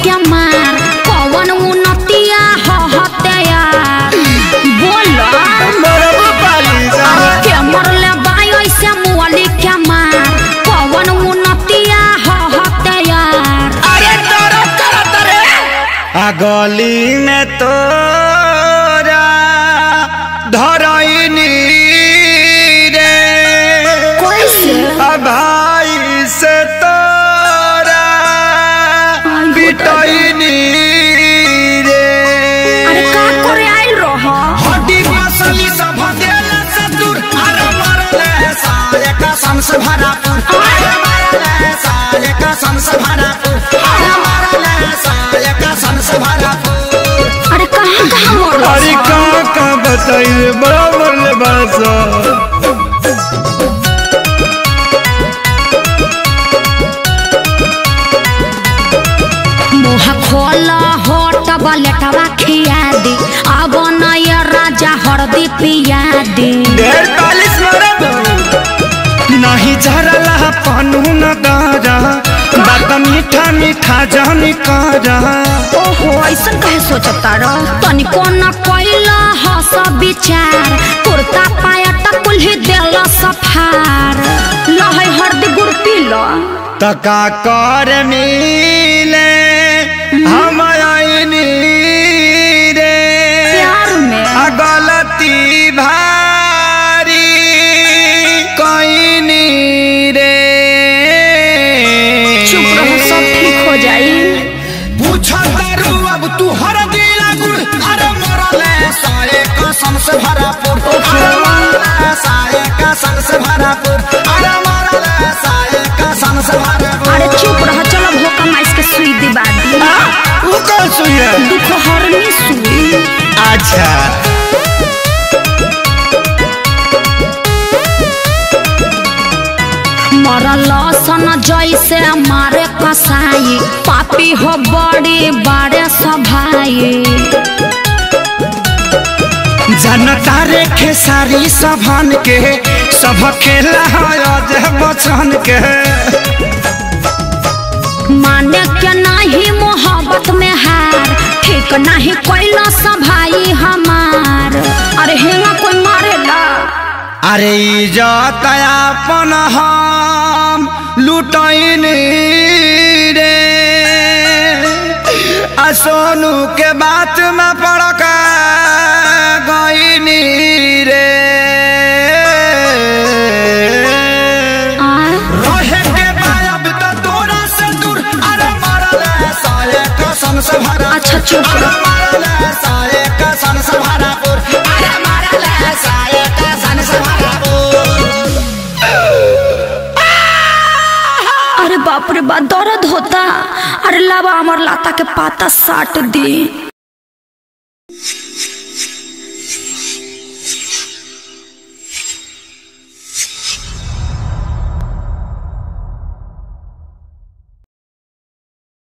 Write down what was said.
क्या मार पवन उन्नतिया हते यार बोलो के मरले बाई ऐसे मुअली क्या मार पवन उन्नतिया हते यार। अरे डरो करत रे आ गली में तोरा धरइनी रे कैसे भाई से तोरा पिटइनी रे। अरे का करे आइल रह हड्डी मसली सब देला से दूर अरे मरले साले कसम से भरा अरे मरले साले कसम से भरा अरे मरले साले कसम से भरा। अरे कहां कहां मरल अरे कहां बताइए बड़ा मरले बासा मुँह खोला होट बलेटवा खिया दी अब नया राजा हरदी पिया दी। ढेर तालिस नहीं झरला पानू न गारा बात मीठा मीठा जानी कारा। ओहो ऐसन कहे सोचता रह तनिको न कोइला हस विचार कुर्ता पाया टकुल ही देला सफार लहै हरदी गुड़ पी लो तका कर मिले हम आईनी रे प्यार में गलती भारी कईनी रे। चुप रहो सब ठीक हो जाई पूछा दारू अब तू हर दिला गुड़ अरे मरले साले कसम से भरा अरे मरले साले कसम से भरा अरे मरले साले कसम से भरा। अरे चुप रह चलो भोका माइस के सुई दिबा दी वो कौन सुई है दुख हरनी सुई। अच्छा मरल सन जैसे मारे कसाई पापी हो बड़ी बड़े सभाई जनता रे खेसारी सभन के सब खेला बचन के माने के नहीं मोहब्बत में हार ठीक नहीं कोइला सभाई हमार। अरे हेंगा कोई मारेला अरे इज्जत अपन हम लुटैनी रे आ सोनू के बात में पड़क गईनी रे। रहे के बायब तो तोरा से दूर अरे मरले साले कसम से भरा अच्छा चुप रह मरले साले कसम से भरा अरे मरले साले कसम से भरा। अरे बाप रे बाप दर्द होता। अरे लावा अमर लाता के पाता साट दी।